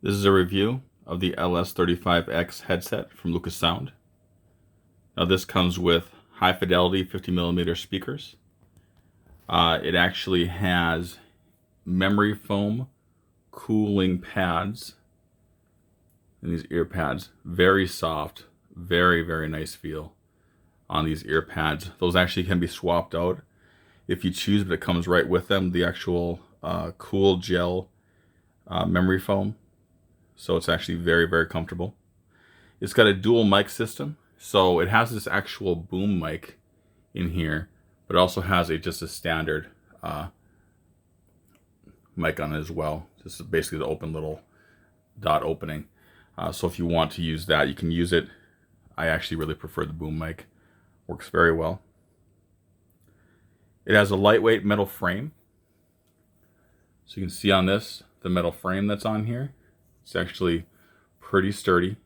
This is a review of the LS35X headset from Lucid Sound. Now this comes with high fidelity 50mm speakers. It actually has memory foam cooling pads and these ear pads. Very soft, very nice feel on these ear pads. Those actually can be swapped out if you choose, but it comes right with them, the actual cool gel memory foam. So it's actually very comfortable. It's got a dual mic system, so it has this actual boom mic in here, but it also has just a standard mic on it as well. This is basically the open little dot opening. So if you want to use that, you can use it. I actually really prefer the boom mic. Works very well. It has a lightweight metal frame. So you can see on this, the metal frame that's on here. It's actually pretty sturdy.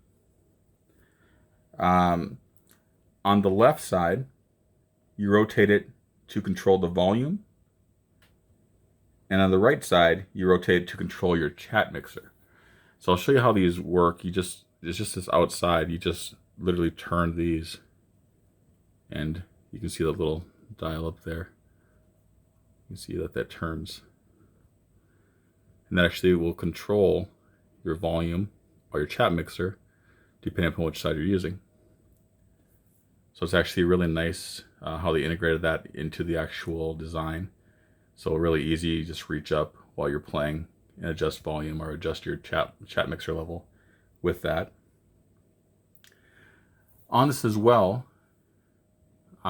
On the left side, you rotate it to control the volume. And on the right side, you rotate it to control your chat mixer. So I'll show you how these work. It's just this outside. You just literally turn these, and you can see the little dial up there. You can see that turns. And that actually will control your volume or your chat mixer, depending upon which side you're using. So it's actually really nice how they integrated that into the actual design. So really easy, you just reach up while you're playing and adjust volume or adjust your chat mixer level with that. On this as well,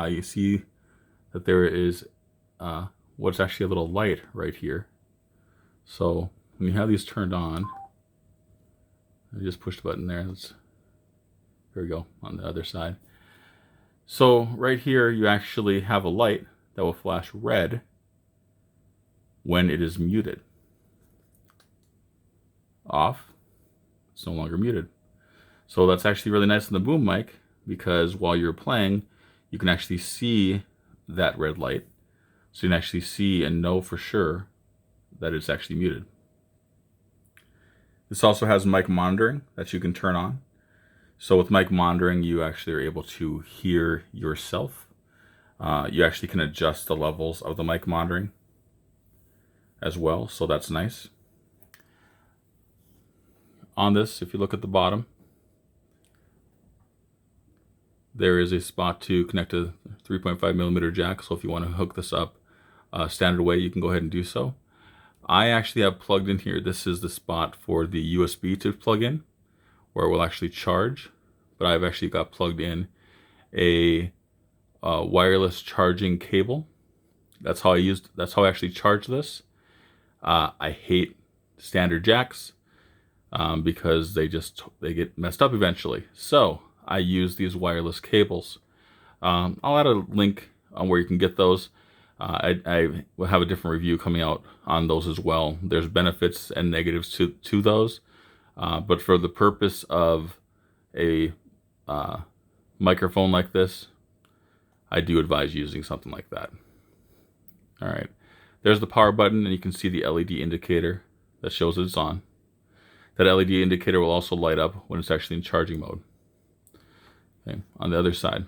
you see that there is what's actually a little light right here. So when you have these turned on, I just push the button there. There we go, on the other side. So right here, you actually have a light that will flash red when it is muted. Off, it's no longer muted. So that's actually really nice on the boom mic, because while you're playing, you can actually see that red light. So you can actually see and know for sure that it's actually muted. This also has mic monitoring that you can turn on. So with mic monitoring, you actually are able to hear yourself. You actually can adjust the levels of the mic monitoring as well, so that's nice. On this, if you look at the bottom, there is a spot to connect a 3.5mm jack, so if you want to hook this up standard way, you can go ahead and do so. I actually have plugged in here, this is the spot for the USB to plug in, where it will actually charge, but I've actually got plugged in a wireless charging cable. That's how I actually charge this. I hate standard jacks because they get messed up eventually. So I use these wireless cables. I'll add a link on where you can get those. I will have a different review coming out on those as well. There's benefits and negatives to those, but for the purpose of a microphone like this, I do advise using something like that. All right, there's the power button, and you can see the LED indicator that shows that it's on. That LED indicator will also light up when it's actually in charging mode. Okay, on the other side,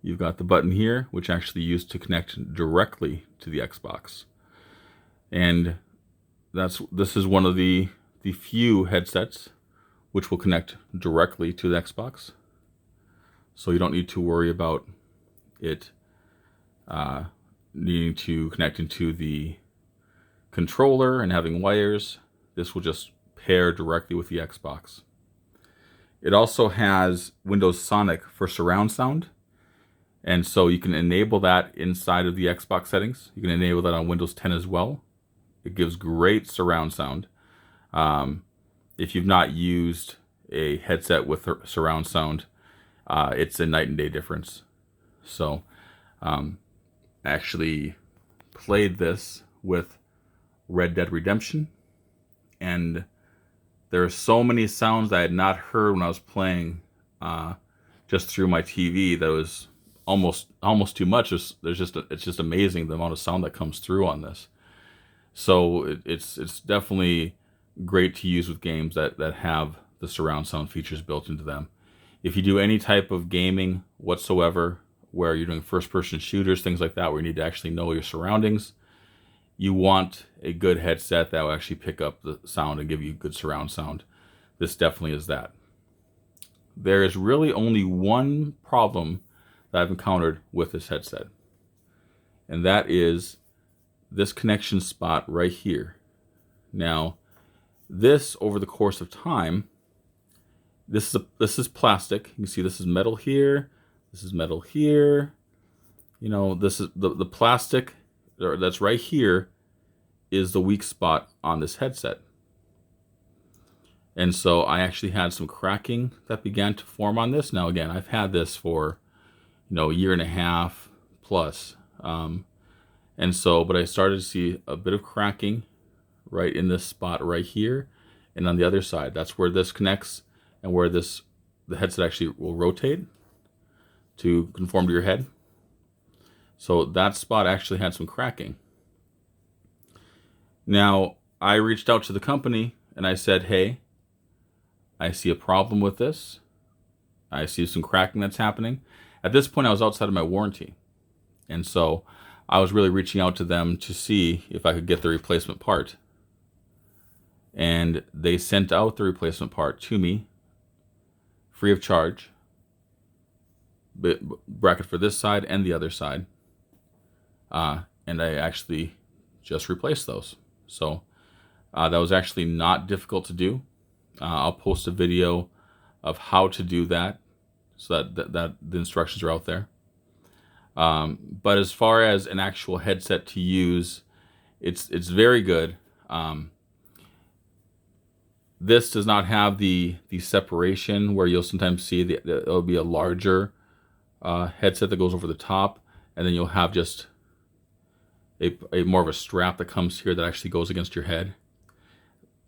you've got the button here, which actually used to connect directly to the Xbox. And this is one of the few headsets which will connect directly to the Xbox. So you don't need to worry about it needing to connect into the controller and having wires. This will just pair directly with the Xbox. It also has Windows Sonic for surround sound. And so you can enable that inside of the Xbox settings. You can enable that on Windows 10 as well. It gives great surround sound. If you've not used a headset with surround sound, it's a night and day difference. So I actually played this with Red Dead Redemption, and there are so many sounds that I had not heard when I was playing just through my TV that was almost too much. It's just amazing the amount of sound that comes through on this. So it's definitely great to use with games that have the surround sound features built into them. If you do any type of gaming whatsoever, where you're doing first-person shooters, things like that, where you need to actually know your surroundings, you want a good headset that will actually pick up the sound and give you good surround sound. This definitely is that. There is really only one problem that I've encountered with this headset, and that is this connection spot right here. Now, this over the course of time, this is plastic. You can see this is metal here, this is metal here. You know, this is the plastic that's right here is the weak spot on this headset. And so I actually had some cracking that began to form on this. Now again, I've had this for, a year and a half plus. And so, but I started to see a bit of cracking right in this spot right here and on the other side. That's where this connects and where the headset actually will rotate to conform to your head. So that spot actually had some cracking. Now, I reached out to the company and I said, hey, I see a problem with this. I see some cracking that's happening. At this point, I was outside of my warranty. And so I was really reaching out to them to see if I could get the replacement part. And they sent out the replacement part to me, free of charge. Bracket for this side and the other side. And I actually just replaced those. So that was actually not difficult to do. I'll post a video of how to do that so that the instructions are out there. But as far as an actual headset to use, it's very good. This does not have the separation where you'll sometimes see it'll be a larger headset that goes over the top, and then you'll have just a more of a strap that comes here that actually goes against your head.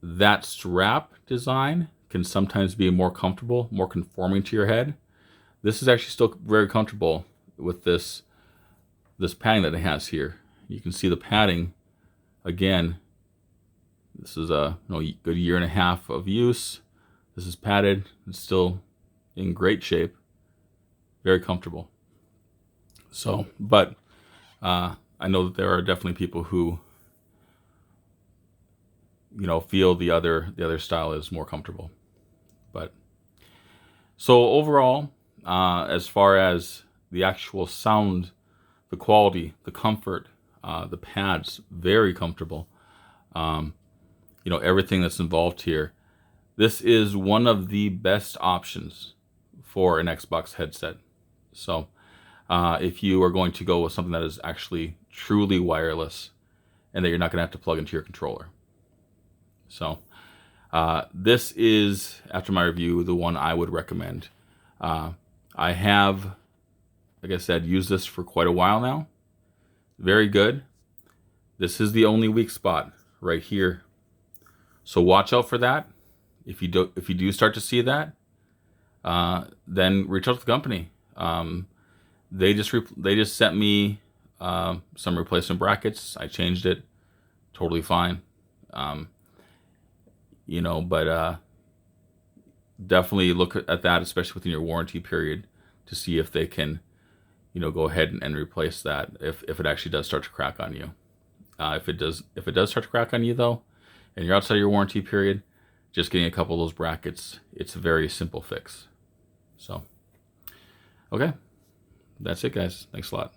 That strap design can sometimes be more comfortable, more conforming to your head. This is actually still very comfortable with this padding that it has here. You can see the padding. Again, this is a good year and a half of use. This is padded. It's still in great shape. Very comfortable. So, but I know that there are definitely people who feel the other style is more comfortable. But so overall, as far as the actual sound, the quality, the comfort, the pads, very comfortable. Everything that's involved here. This is one of the best options for an Xbox headset. So if you are going to go with something that is actually truly wireless and that you're not going to have to plug into your controller. So this is, after my review, the one I would recommend. I have, like I said, used this for quite a while now. Very good. This is the only weak spot right here. So watch out for that. If you do start to see that, then reach out to the company. They just sent me some replacement brackets. I changed it, totally fine. But definitely look at that, especially within your warranty period, to see if they can, go ahead and replace that if it actually does start to crack on you. If it does start to crack on you though, and you're outside your warranty period, just getting a couple of those brackets, it's a very simple fix. So, okay, that's it, guys. Thanks a lot.